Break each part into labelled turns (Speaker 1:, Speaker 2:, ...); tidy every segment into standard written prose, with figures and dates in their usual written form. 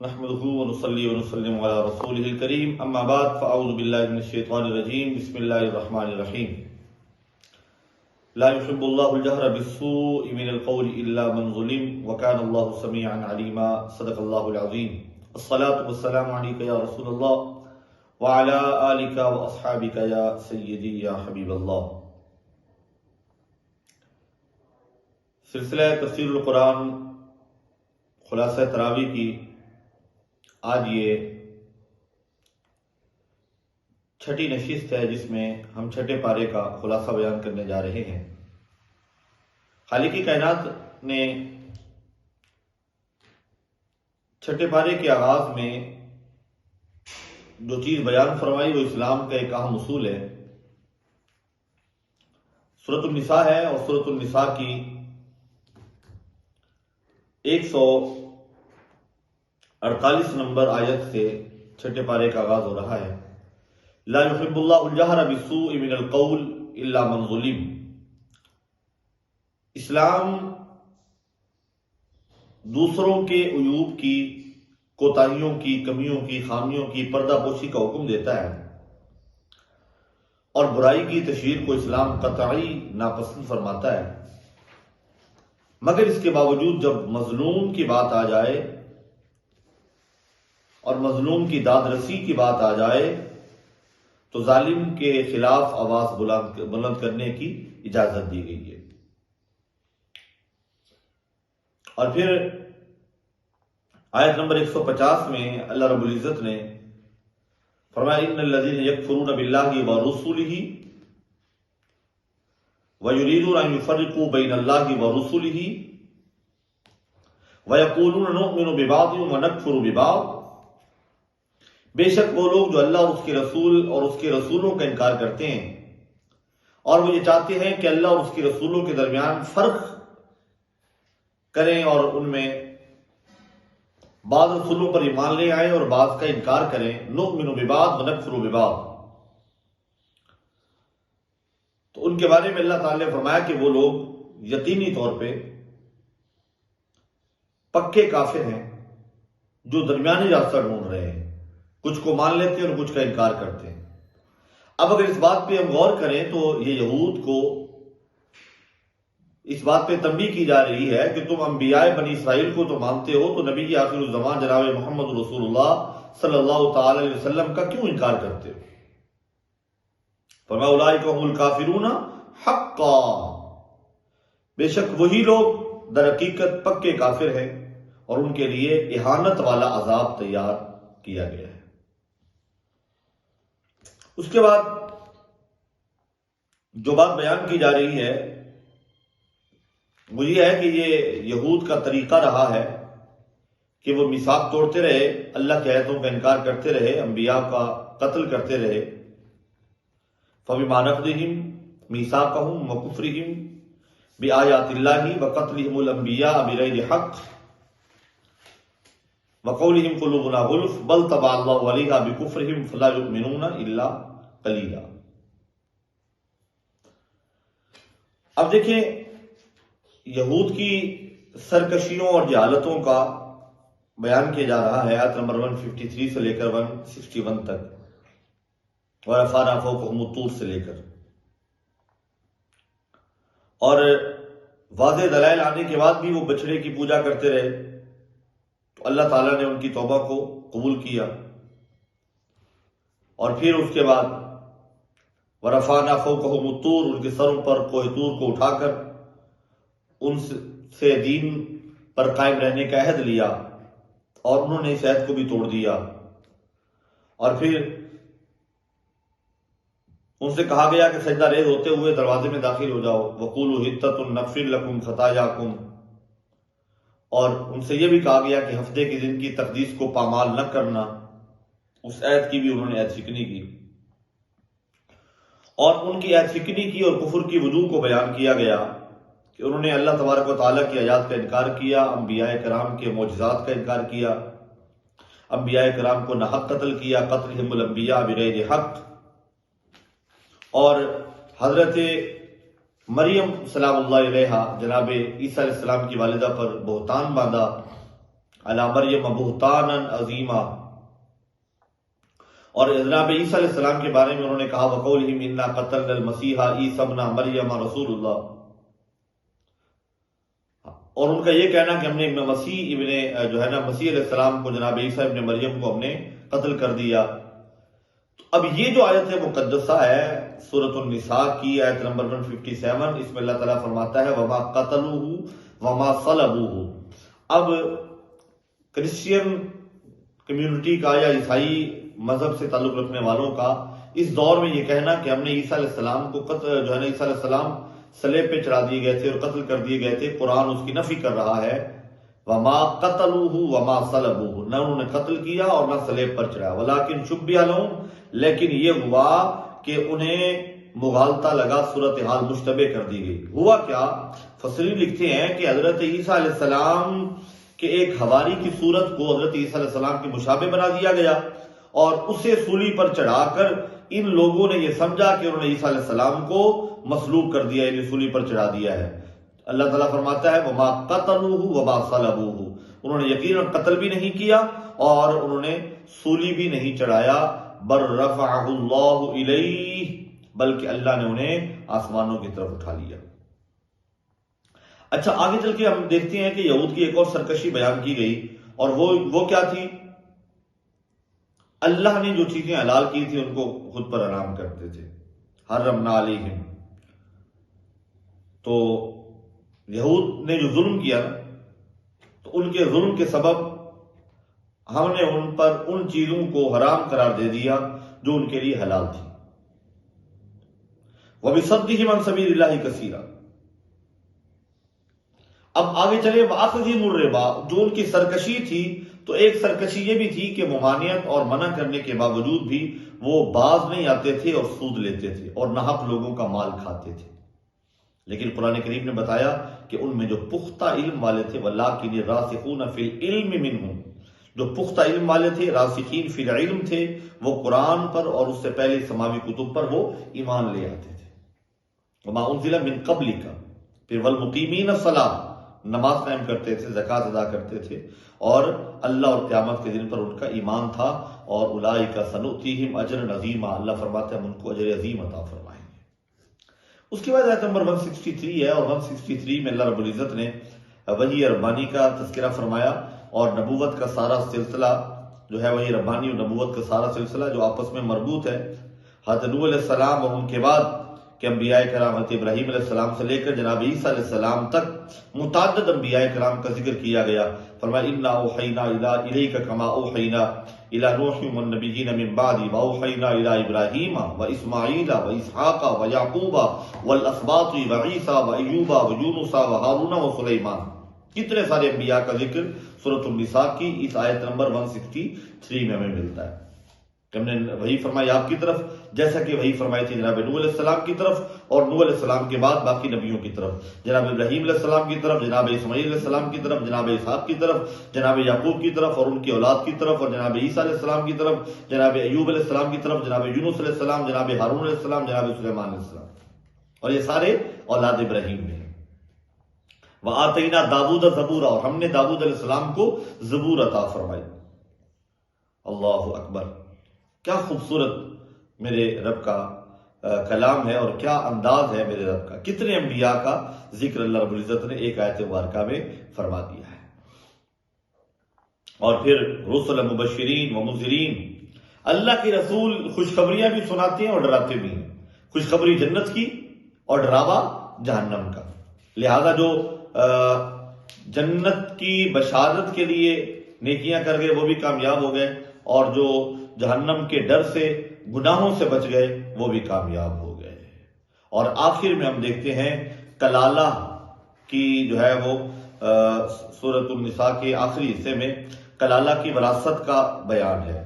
Speaker 1: نحمده ونصلي ونسلم على رسوله الكريم اما بعد فاعوذ بالله من الشيطان الرجيم بسم الله الرحمن الرحيم لا يحب الله الجهر بالسوء من القول الا من ظلم وكان الله سميعا عليما صدق الله العظيم الصلاة والسلام عليك يا رسول الله وعلى آلك واصحابك يا سيدي يا حبيب الله۔ سلسلہ تفسیر القرآن خلاصہ تراویح کی آج یہ چھٹی نشست ہے جس میں ہم چھٹے پارے کا خلاصہ بیان کرنے جا رہے ہیں۔ خالق کائنات نے چھٹے پارے کے آغاز میں جو چیز بیان فرمائی وہ اسلام کا ایک اہم اصول ہے۔ سورۃ النساء ہے اور سورۃ النساء کی 148 نمبر آیت سے چھٹے پارے کا آغاز ہو رہا ہے۔ لا يحب اللہ الجہر بالسوء من القول الا من ظلم۔ اسلام دوسروں کے عیوب کی، کوتاہیوں کی، کمیوں کی، خامیوں کی پردہ پوشی کا حکم دیتا ہے، اور برائی کی تشہیر کو اسلام قطعی ناپسند فرماتا ہے، مگر اس کے باوجود جب مظلوم کی بات آ جائے اور مظلوم کی داد رسی کی بات آ جائے تو ظالم کے خلاف آواز بلند کرنے کی اجازت دی گئی ہے۔ اور پھر آیت نمبر 150 میں اللہ رب العزت نے فرمایا ان الذین یکفرون باللہ ورسلہ وَيُرِيدُونَ أَن يُفَرِّقُوا بَيْنَ اللَّهِ وَرُسُلِهِ وَيَقُولُونَ نُؤْمِنُ بِبَعْضٍ وَنَكْفُرُ بِبَعْضٍ، بے شک وہ لوگ جو اللہ اور اس کے رسول اور اس کے رسولوں کا انکار کرتے ہیں اور وہ یہ چاہتے ہیں کہ اللہ اور اس کے رسولوں کے درمیان فرق کریں اور ان میں بعض رسولوں پر ایمان لے آئیں اور بعض کا انکار کریں، نُؤْمِنُ بِبَعْضٍ وَنَكْفُرُ بِبَعْضٍ۔ تو ان کے بارے میں اللہ تعالیٰ نے فرمایا کہ وہ لوگ یقینی طور پہ پکے کافر ہیں جو درمیانی راستہ ڈھونڈ رہے ہیں، کچھ کو مان لیتے ہیں اور کچھ کا انکار کرتے ہیں۔ اب اگر اس بات پہ ہم غور کریں تو یہ یہود کو اس بات پہ تنبیہ کی جا رہی ہے کہ تم انبیاء بنی اسرائیل کو تو مانتے ہو، تو نبی آخر الزمان جناب محمد رسول اللہ صلی اللہ تعالی علیہ وسلم کا کیوں انکار کرتے ہو؟ فرمایا اولئک هم الکافرون حقا، بے شک وہی لوگ در حقیقت پکے کافر ہیں اور ان کے لیے اہانت والا عذاب تیار کیا گیا ہے۔ اس کے بعد جو بات بیان کی جا رہی ہے وہ یہ ہے کہ یہ یہود کا طریقہ رہا ہے کہ وہ میثاق توڑتے رہے، اللہ کے آیتوں کا انکار کرتے رہے، انبیاء کا قتل کرتے رہے۔ فَبِمَا نَقْضِهِمْ مِيثَاقَهُمْ وَكُفْرِهِمْ بِآيَاتِ اللَّهِ وَقَتْلِهِمُ الْأَنْبِيَاءَ بِغَيْرِ حَقٍّ وَقَوْلِهِمْ قُلُوبُنَا غُلْفٌ بَلْ طَبَعَ اللَّهُ عَلَيْهَا بِكُفْرِهِمْ فَلَا يُؤْمِنُونَ إِلَّا قَلِيلًا۔ اب دیکھیں یہود کی سرکشیوں اور جہالتوں کا بیان کیا جا رہا ہے آیت نمبر 153 سے لے کر 161 تک، وَرَفَعْنَا فَوْقَهُمُ الطُّورَ سے لے کر، اور واضح دلائل آنے کے بعد بھی وہ بچڑے کی پوجا کرتے رہے تو اللہ تعالیٰ نے ان کی توبہ کو قبول کیا، اور پھر اس کے بعد وَرَفَعْنَا فَوْقَهُمُ الطُّورَ، ان کے سروں پر کوہ طور کو اٹھا کر ان سے دین پر قائم رہنے کا عہد لیا، اور انہوں نے اس عہد کو بھی توڑ دیا، اور پھر ان سے کہا گیا کہ سجدہ ریز ہوتے ہوئے دروازے میں داخل ہو جاؤ، وَقُولُوا حِطَّةٌ نَغْفِرْ لَكُمْ خَطَايَاكُمْ، اور ان سے یہ بھی کہا گیا کہ ہفتے کے دن کی تقدیس کو پامال نہ کرنا، اس عہد کی بھی انہوں نے عہد شکنی کی، اور ان کی عہد شکنی کی اور کفر کی وجوہ کو بیان کیا گیا کہ انہوں نے اللہ تبارک و تعالیٰ کی آیات کا انکار کیا، انبیاء کرام کے معجزات کا انکار کیا، انبیاء کرام کو ناحق قتل کیا، قتلہم الانبیاء بغیر حق، اور حضرت مریم سلام اللہ علیہا جناب عیسیٰ علیہ السلام کی والدہ پر بہتان باندھا، علی مریم بہتانا عظیما، اور جناب عیسیٰ علیہ السلام کے بارے میں انہوں نے کہا وقولہم انا قتلنا المسیح عیسی ابن مریم رسول اللہ، اور ان کا یہ کہنا کہ ہم نے مسیح مسیح علیہ السلام کو، جناب عیسیٰ ابن مریم کو ہم نے قتل کر دیا۔ تو اب یہ جو آیت مقدسہ ہے سورۃ النساء کی آیت نمبر 157، اس میں اللہ تعالیٰ فرماتا ہے وما قتلوہ وما صلبوہ۔ اب کرسچین کمیونٹی کا یا عیسائی مذہب سے تعلق رکھنے والوں کا اس دور میں یہ کہنا کہ ہم نے عیسیٰ علیہ السلام کو عیسیٰ علیہ السلام صلیب پہ چڑھا دیے گئے تھے اور قتل کر دیے گئے تھے، قرآن اس کی نفی کر رہا ہے وما قتلوہ وما صلبوہ، نہ انہوں نے قتل کیا اور نہ صلیب پر چڑھایا، ولیکن شبہ لہم، لیکن یہ ہوا کہ انہیں مغالطہ لگا، صورتحال مشتبہ کر دی گئی۔ ہوا کیا؟ فسرین لکھتے ہیں کہ حضرت عیسیٰ علیہ السلام کے ایک حواری کی صورت کو حضرت عیسیٰ علیہ السلام کے مشابہ بنا دیا گیا، اور اسے سولی پر چڑھا کر ان لوگوں نے یہ سمجھا کہ انہوں نے عیسیٰ علیہ السلام کو مصلوب کر دیا، یعنی سولی پر چڑھا دیا ہے۔ اللہ تعالیٰ فرماتا ہے وما قتلوہ وما صلبوہ، انہوں نے یقیناً قتل بھی نہیں کیا اور انہوں نے سولی بھی نہیں چڑھایا، بل رفعہ اللہ الیہ، بلکہ اللہ نے انہیں آسمانوں کی طرف اٹھا لیا۔ اچھا، آگے چل کے ہم دیکھتے ہیں کہ یہود کی ایک اور سرکشی بیان کی گئی، اور وہ کیا تھی؟ اللہ نے جو چیزیں حلال کی تھی ان کو خود پر حرام کرتے تھے، حرمنا علیہم۔ تو یہود نے جو ظلم کیا تو ان کے ظلم کے سبب ہم نے ان پر ان چیزوں کو حرام قرار دے دیا جو ان کے لیے حلال تھی۔ وَبِصَدِّهِمْ عَنْ سَبِيلِ اللَّهِ كَثِيرًا۔ اب آگے چلے وَأَخْذِهِمُ الرِّبَا، جو ان کی سرکشی تھی تو ایک سرکشی یہ بھی تھی کہ ممانعت اور منع کرنے کے باوجود بھی وہ باز نہیں آتے تھے اور سود لیتے تھے اور ناحق لوگوں کا مال کھاتے تھے۔ لیکن قرآن کریم نے بتایا کہ ان میں جو پختہ علم والے تھے وَلَٰكِنِ الرَّاسِخُونَ فِي الْعِلْمِ مِنْهُمْ، جو پختہ علم والے تھے، راسخین فی العلم تھے، وہ قرآن پر اور اس سے پہلے سماوی کتب پر وہ ایمان لے آتے تھے۔ وَمَا أُنزِلَ مِن قَبْلِكَ، پھر وَالْمُقِيمِينَ الصَّلَاةَ، نماز قائم کرتے تھے، زکوٰۃ ادا کرتے تھے، اور اللہ اور قیامت کے دن پر ان کا ایمان تھا، اور اولئک سنؤتیہم اجرا عظیما، اللہ فرماتے ہیں ہم ان کو اجر عظیم عطا فرمائیں گے۔ اس کے بعد آیت نمبر 163 ہے، اور 163 میں اللہ رب العزت نے وحی ربانی کا تذکرہ فرمایا، اور نبوت کا سارا سلسلہ جو ہے وحی ربانی اور نبوت کا سارا سلسلہ جو آپس میں مربوط ہے، حضرت نوح علیہ السلام اور ان کے بعد کہ انبیاء کرام حضرت ابراہیم علیہ السلام سے لے کر جناب عیسیٰ علیہ السلام تک متعدد انبیاء کرام کا ذکر کیا گیا۔ فرمایا انا اوحینا الیک کما اوحینا الی نوح والنبیین من بعد واوحینا الی ابراہیم واسماعیل واسحاق ویعقوب والاسباط وعیسیٰ وایوب ویونس وہارون وسلیمان۔ کتنے سارے انبیاء کا ذکر سورۃ النساء کی اس آیت نمبر 163 میں ہمیں ملتا ہے۔ ہم نے وہی فرمائی آپ کی طرف جیسا کہ وہی فرمائی تھی جناب نوح علیہ السلام کی طرف، اور نوح علیہ السلام کے بعد باقی نبیوں کی طرف، جناب ابراہیم علیہ السلام کی طرف، جناب اسماعیل علیہ السلام کی طرف، جناب اسحاق کی طرف، جناب یعقوب کی طرف اور ان کی اولاد کی طرف، اور جناب عیسیٰ علیہ السلام کی طرف، جناب ایوب علیہ السلام کی طرف، جناب یونس علیہ السلام، جناب ہارون علیہ السلام، جناب سلیمان علیہ السلام، اور یہ سارے اولاد ابراہیم میں ہیں۔ وَآتَيْنَا دَاوُودَ زَبُورًا، اور ہم نے داؤد علیہ السلام کو زبور عطا فرمائی۔ اللہ اکبر، کیا خوبصورت میرے رب کا کلام ہے، اور کیا انداز ہے میرے رب کا، کتنے انبیاء کا ذکر اللہ رب العزت نے ایک آیت مبارکہ میں فرما دیا ہے۔ اور پھر رسل مبشرین و منذرین، اللہ کے رسول خوشخبریاں بھی سناتے ہیں اور ڈراتے بھی ہیں، خوشخبری جنت کی اور ڈراوا جہنم کا۔ لہذا جو جنت کی بشارت کے لیے نیکیاں کر گئے وہ بھی کامیاب ہو گئے، اور جو جہنم کے ڈر سے گناہوں سے بچ گئے وہ بھی کامیاب ہو گئے۔ اور آخر میں ہم دیکھتے ہیں کلالہ کی جو ہے وہ سورۃ النساء کے آخری حصے میں کلالہ کی وراثت کا بیان ہے۔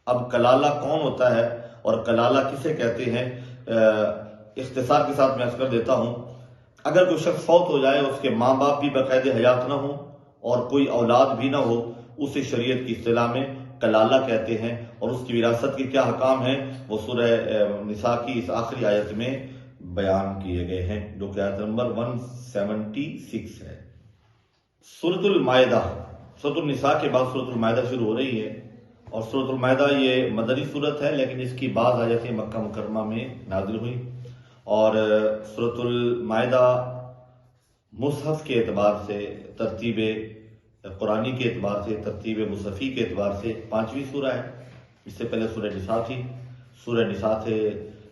Speaker 1: اب کلالہ کون ہوتا ہے اور کلالہ کسے کہتے ہیں، اختصار کے ساتھ میں عرض کر دیتا ہوں۔ اگر کوئی شخص فوت ہو جائے، اس کے ماں باپ بھی باقاعدہ حیات نہ ہو اور کوئی اولاد بھی نہ ہو، اسے شریعت کی اصطلاح میں کلالہ کہتے ہیں، اور اس کی وراثت کے کیا حکام ہیں وہ سورہ نساء کی اس آخری آیت میں بیان کیے گئے ہیں، جو کہ آیت نمبر 176 ہے۔ سورۃ المائدہ سورۃ النساء کے بعد سورۃ المائدہ شروع ہو رہی ہے، اور سورۃ المائدہ یہ مدنی صورت ہے، لیکن اس کی بعض آیتیں مکہ مکرمہ میں نازل ہوئی، اور سورۃ المائدہ مصحف کے اعتبار سے، ترتیب قرآنی کے اعتبار سے، ترتیب مصحفی کے اعتبار سے 5ویں سورہ ہے۔ اس سے پہلے سورہ نساء تھی، سورہ نساء سے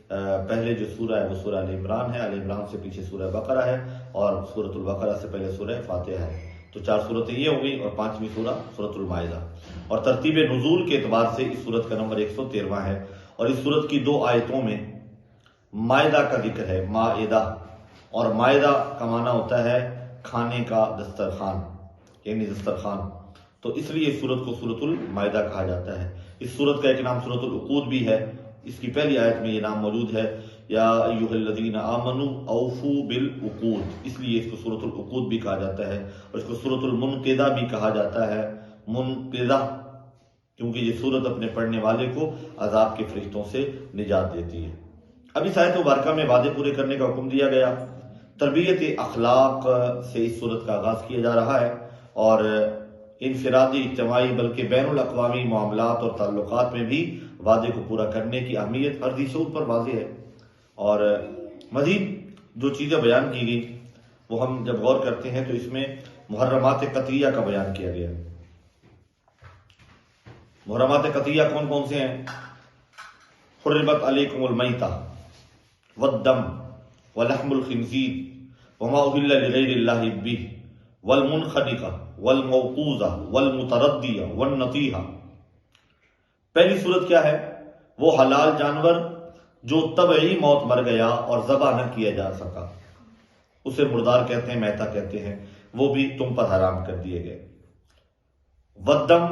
Speaker 1: پہلے جو سورہ ہے وہ سورہ آل عمران ہے، آل عمران سے پیچھے سورہ بقرہ ہے، اور سورۃ البقرہ سے پہلے سورہ فاتحہ ہے۔ تو 4 صورتیں یہ ہو گئی، اور 5ویں سورہ سورۃ المائدہ۔ اور ترتیب نزول کے اعتبار سے اس سورت کا نمبر 113 ہے، اور اس سورت کی 2 آیتوں میں مائدہ کا ذکر ہے، مائدہ، اور مائدہ کا معنی ہوتا ہے کھانے کا دسترخوان، یعنی دسترخوان، تو اس لیے اس سورت کو سورۃ المائدہ کہا جاتا ہے۔ اس سورت کا ایک نام سورۃ العقود بھی ہے، اس کی پہلی آیت میں یہ نام موجود ہے، یا ایھا الذین آمنوا اوفوا بالعقود، اس لیے اس کو سورۃ العقود بھی کہا جاتا ہے، اور اس کو سورۃ المنقذہ بھی کہا جاتا ہے، منقذہ، کیونکہ یہ سورت اپنے پڑھنے والے کو عذاب کے فرشتوں سے نجات دیتی ہے۔ اب اس آیت مبارکہ میں وعدے پورے کرنے کا حکم دیا گیا، تربیت اخلاق سے اس سورت کا آغاز کیا جا رہا ہے، اور انفرادی، اجتماعی، بلکہ بین الاقوامی معاملات اور تعلقات میں بھی وعدے کو پورا کرنے کی اہمیت ہر ذی شعور پر واضح ہے۔ اور مزید جو چیزیں بیان کی گئی وہ ہم جب غور کرتے ہیں تو اس میں محرمات قطعیہ کا بیان کیا گیا۔ محرمات قطعیہ کون کون سے ہیں؟ حرمت علیکم المیتہ والدم ولحم الخنزیر وما اہل لغیر اللہ بہ والمنخنقہ والموقوذہ والمتردیہ والنطیحہ۔ پہلی صورت کیا ہے؟ وہ حلال جانور جو طبعی موت مر گیا اور ذبح نہ کیا جا سکا، اسے مردار کہتے ہیں، میتہ کہتے ہیں، وہ بھی تم پر حرام کر دیے گئے۔ والدم،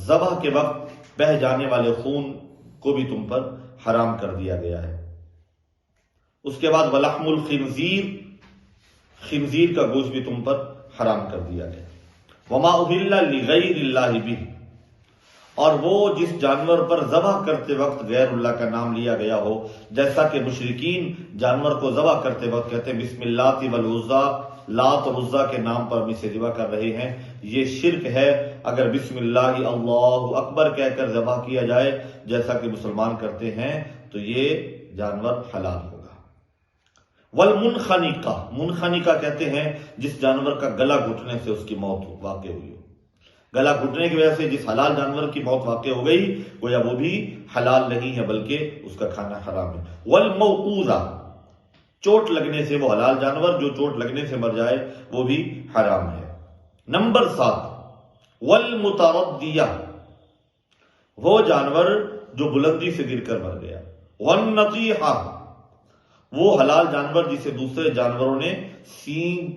Speaker 1: ذبح کے وقت بہہ جانے والے خون کو بھی تم پر حرام کر دیا گیا ہے۔ اس کے بعد ولحم الخنزیر، خنزیر کا گوشت بھی تم پر حرام کر دیا گیا۔ وما اہل لغیر اللہ بہ، اور وہ جس جانور پر ذبح کرتے وقت غیر اللہ کا نام لیا گیا ہو، جیسا کہ مشرکین جانور کو ذبح کرتے وقت کہتے ہیں بسم اللہ والعزیٰ، لات اور عزیٰ کے نام پر ہم اسے ذبح کر رہے ہیں، یہ شرک ہے۔ اگر بسم اللہ اللہ اکبر کہہ کر ذبح کیا جائے جیسا کہ مسلمان کرتے ہیں تو یہ جانور حلال ہوگا۔ والمنخنقہ، منخنقہ کہتے ہیں جس جانور کا گلا گھٹنے سے اس کی موت واقع ہوئی ہو، گلا گھٹنے کی وجہ سے جس حلال جانور کی موت واقع ہو گئی گویا وہ بھی حلال نہیں ہے بلکہ اس کا کھانا حرام ہے۔ والموقوذہ، چوٹ لگنے سے، وہ حلال جانور جو چوٹ لگنے سے مر جائے وہ بھی حرام ہے۔ نمبر 7، والمتردیہ، وہ جانور جو بلندی سے گر کر مر گیا۔ والنطیحہ، وہ حلال جانور جسے دوسرے جانوروں نے سینگ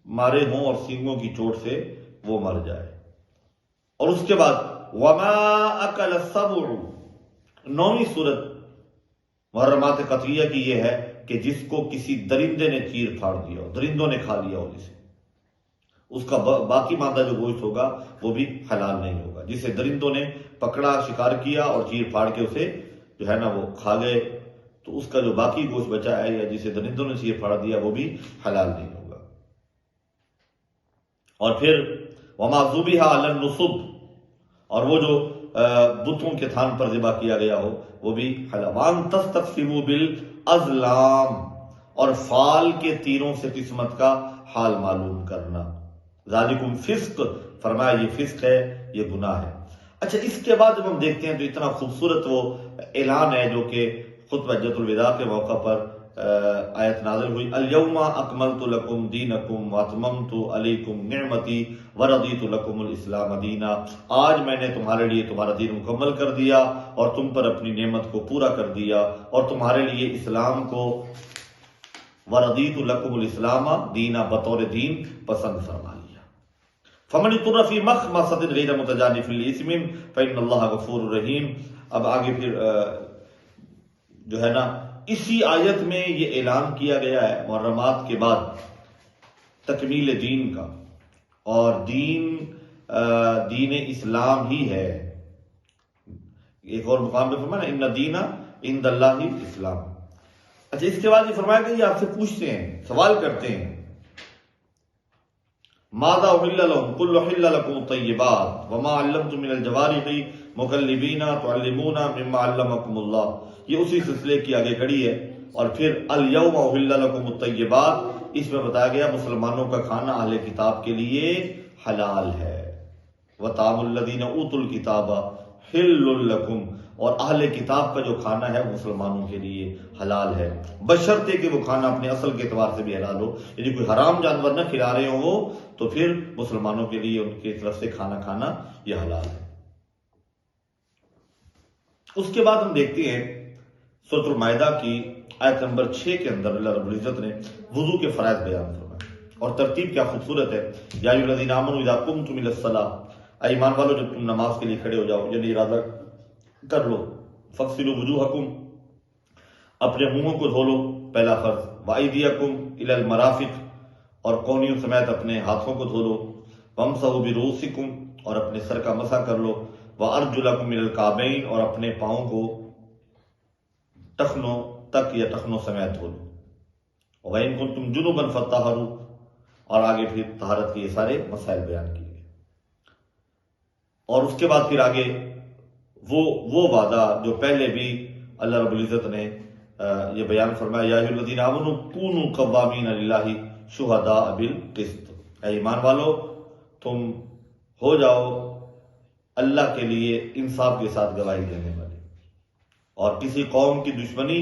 Speaker 1: مارے ہوں اور سینگوں کی چوٹ سے وہ مر جائے۔ اور اس کے بعد وما اکل السبع، 9ویں صورت محرمات قطعیہ کی یہ ہے کہ جس کو کسی درندے نے چیر پھاڑ دیا ہو، درندوں نے کھا لیا ہو جسے، اس کا باقی ماندہ جو گوشت ہوگا وہ بھی حلال نہیں ہوگا۔ جسے درندوں نے پکڑا، شکار کیا اور چیر پھاڑ کے اسے جو ہے نا وہ کھا گئے، تو اس کا جو باقی گوشت بچا ہے یا جسے درندوں نے چیر پھاڑ دیا وہ بھی حلال نہیں ہوگا۔ اور پھر وما ذبح علی النصب، اور وہ جو بتوں کے تھان پر ذبح کیا گیا ہو وہ بھی حلال۔ وان تستقسموا بالازلام، اور فال کے تیروں سے قسمت کا حال معلوم کرنا۔ ذالکم فسق، فرمایا یہ فسق ہے، یہ گناہ ہے۔ اچھا، اس کے بعد جب ہم دیکھتے ہیں تو اتنا خوبصورت وہ اعلان ہے جو کہ خطبہ حجۃ الوداع کے موقع پر آیت نازل ہوئی، الیوم اکملت لکم دینکم واتممت علیکم نعمتی ورضیت لکم الاسلام دینا، آج میں نے تمہارے لیے تمہارا دین مکمل کر دیا اور تم پر اپنی نعمت کو پورا کر دیا اور تمہارے لیے اسلام کو ورضیت لکم الاسلام دینا بطور دین پسند فرما لیا۔ فمن اضطر فی مخمصۃ غیر متجانف لإثم فإن اللہ غفور رحیم۔ اب آگے پھر جو ہے نا اسی آیت میں یہ اعلان کیا گیا ہے محرمات کے بعد تکمیل دین کا، اور دین اسلام ہی ہے۔ ایک اور مقام پہ فرمایا نا ان الدین عند اللہ اسلام۔ اچھا، اس کے بعد یہ فرمایا کہ یہ آپ سے پوچھتے ہیں، سوال کرتے ہیں ماذا احل لهم قل احل لكم الطیبات وما علمتم من الجوارح مکلبین تعلمون مما علمکم اللہ. یہ اسی سلسلے کی آگے کڑی ہے. اور پھر الیوم احل لکم الطیبات، اس میں بتایا گیا مسلمانوں کا کھانا اہل کتاب کے لیے حلال ہے. وطعام الذین اوتوا الکتاب حل لکم، اور اہل کتاب کا جو کھانا ہے وہ مسلمانوں کے لیے حلال ہے، بشرطے کہ وہ کھانا اپنے اصل کے اعتبار سے بھی حلال ہو. یعنی کوئی حرام جانور نہ کھلا رہے ہوں وہ، تو پھر مسلمانوں کے لیے ان کی طرف سے کھانا کھانا یہ حلال ہے. اس کے بعد ہم دیکھتے ہیں سورۃ المائدہ کی آیت نمبر 6 کے اندر اللہ رب العزت نے وضو کے فرائض بیان فرمائے، اور ترتیب کیا خوبصورت ہے. یا ایھا الذین آمنوا اذا قمتم الی الصلاۃ، اے ایمان والو جب تم نماز کے لیے کھڑے ہو جاؤ، یعنی ارادہ کر لو. فاغسلوا وجوہکم، اپنے منہوں کو دھو لو، پہلا فرض. وایدیکم الی المرافق، اور کونیوں سمیت اپنے ہاتھوں کو دھو لو. وامسحوا برؤوسکم، اور اپنے سر کا مسح کر لو. وارجلکم الی الکعبین، اور اپنے پاؤں کو ٹخنوں تک یا ٹخنوں سمیت دھو لو. وَإِن كُنتُمْ جُنُبًا فَطَّهَّرُوا، اور آگے پھر طہارت کے یہ سارے مسائل بیان کیے گئے. اور اس کے بعد پھر آگے وہ وعدہ جو پہلے بھی اللہ رب العزت نے یہ بیان فرمایا، یا ایھا الذین آمنوا کونوا قوامین للہ شہداء بالقسط، اے ایمان والو تم ہو جاؤ اللہ کے لیے انصاف کے ساتھ گواہی دینے والے. اور کسی قوم کی دشمنی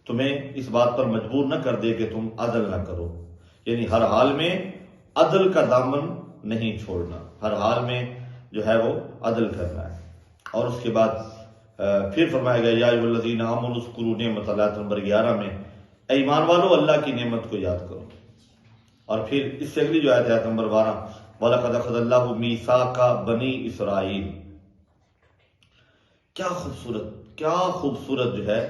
Speaker 1: تمہیں اس بات پر مجبور نہ کر دے کہ تم عدل نہ کرو، یعنی ہر حال میں عدل کا دامن نہیں چھوڑنا، ہر حال میں جو ہے وہ عدل کرنا ہے. اور اس کے بعد پھر فرمایا گیا یا ایھا الذین آمنوا اذکروا نعمت اللہ، نمبر 11 میں اے ایمان والو اللہ کی نعمت کو یاد کرو. اور پھر اس سے اگلی جو آیت ہے نمبر 12، وَلَقَدْ أَخَذَ اللَّهُ مِيثَاقَ بَنِي إِسْرَائِيلَ. کیا خوبصورت جو ہے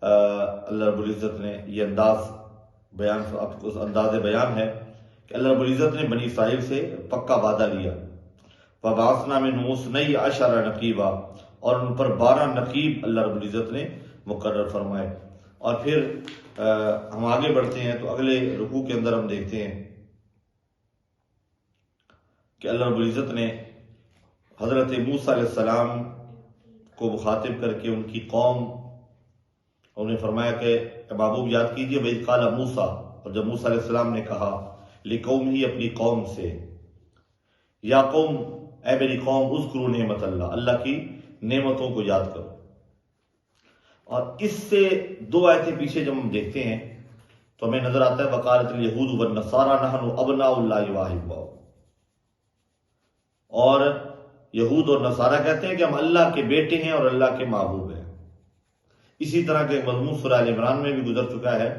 Speaker 1: اللہ رب العزت نے یہ انداز بیان ہے کہ اللہ رب العزت نے بنی اسرائیل سے پکا وعدہ لیا. وَبَعَثْنَا مِنْهُمُ اثْنَيْ عَشَرَ نَقِيبًا، اور ان پر 12 نقیب اللہ رب العزت نے مقرر فرمائے. اور پھر ہم آگے بڑھتے ہیں تو اگلے رکوع کے اندر ہم دیکھتے ہیں کہ اللہ رب العزت نے حضرت موسیٰ علیہ السلام کو مخاطب کر کے ان کی قوم، انہیں فرمایا کہ محبوب یاد کیجئے وَإِذْ قَالَ موسیٰ، اور جب موسیٰ علیہ السلام نے کہا لِقَوْمِهِ، اپنی قوم سے، یا قوم اے میری قوم اذکروا نعمت اللہ، اللہ کی نعمتوں کو یاد کرو. اور اس سے 2 آیتیں پیچھے جب ہم دیکھتے ہیں تو ہمیں نظر آتا ہے وَقَالَتِ الْيَهُودُ وَالنَّصَارَىٰ نَحْنُ أَبْنَاءُ اللَّهِ وَأَحِبَّاؤُهُ، اور یہود اور نصارہ کہتے ہیں کہ ہم اللہ کے بیٹے ہیں اور اللہ کے محبوب ہیں. اسی طرح کے مضمون سورہ آل عمران میں بھی گزر چکا ہے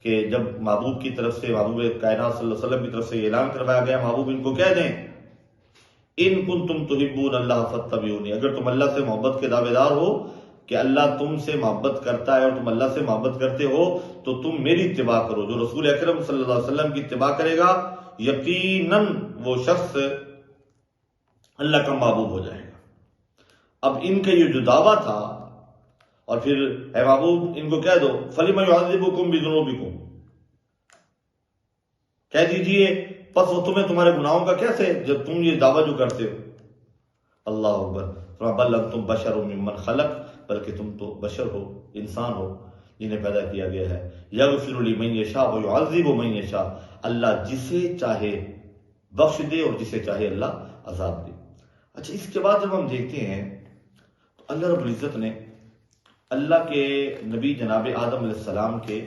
Speaker 1: کہ جب محبوب کی طرف سے، محبوب کائنات صلی اللہ علیہ وسلم کی طرف سے یہ اعلان کروایا گیا محبوب ان کو کہہ دیں ان کنتم تحبون اللہ فاتبعونی، اگر تم اللہ سے محبت کے دعوے دار ہو کہ اللہ تم سے محبت کرتا ہے اور تم اللہ سے محبت کرتے ہو تو تم میری اتباع کرو. جو رسول اکرم صلی اللہ علیہ وسلم کی اتباع کرے گا یقیناً وہ شخص اللہ کا محبوب ہو جائے گا. اب ان کا یہ جو دعویٰ تھا، اور پھر اے محبوب ان کو کہہ دو فَلِمَ يُعَذِّبُكُم بِذُنُوبِكُم، کہہ دیجئے پس وہ تمہیں تمہارے گناہوں کا کیسے جب تم یہ دعویٰ جو کرتے ہو. اللہ اکبر. بل انتم بشر ممن خلق، بلکہ تم تو بشر ہو، انسان ہو جنہیں پیدا کیا گیا ہے. یغفر لمن یشاء ویعذب من یشاء، اللہ جسے چاہے بخش دے اور جسے چاہے اللہ عذاب دے. اچھا، اس کے بعد جب ہم دیکھتے ہیں تو اللہ رب العزت نے اللہ کے نبی جناب آدم علیہ السلام کے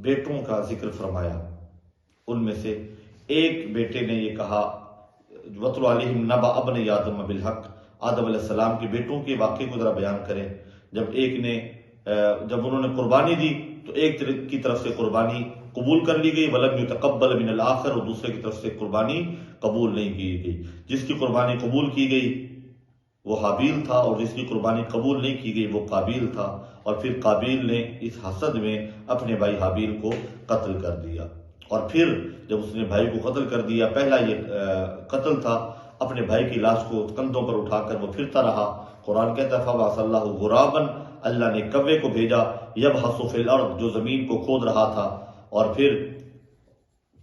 Speaker 1: بیٹوں کا ذکر فرمایا. ان میں سے ایک بیٹے نے یہ کہا وَاتْلُ عَلَيْهِمْ نَبَأَ ابْنَيْ آدَمَ بِالْحَقِّ، آدم علیہ السلام کے بیٹوں کے واقعے کو ذرا بیان کریں. جب انہوں نے قربانی دی تو ایک کی طرف سے قربانی قبول کر لی گئی وَلَمْ يُتَقَبَّلْ مِنَ الْآخَرِ، اور دوسرے کی طرف سے قربانی قبول نہیں کی گئی. جس کی قربانی قبول کی گئی وہ حابیل تھا، اور جس کی قربانی قبول نہیں کی گئی وہ قابیل تھا. اور پھر قابیل نے اس حسد میں اپنے بھائی حابیل کو قتل کر دیا. اور پھر جب اس نے بھائی کو قتل کر دیا، پہلا یہ قتل تھا، اپنے بھائی کی لاش کو کندھوں پر اٹھا کر وہ پھرتا رہا. قرآن کہتا ہے فَبَعَثَ اللَّهُ غُرَابًا، اللہ نے کوے کو بھیجا، يَبْحَثُ فِي الْأَرْضِ، جو زمین کو کھود رہا تھا. اور پھر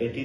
Speaker 1: 80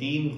Speaker 1: 3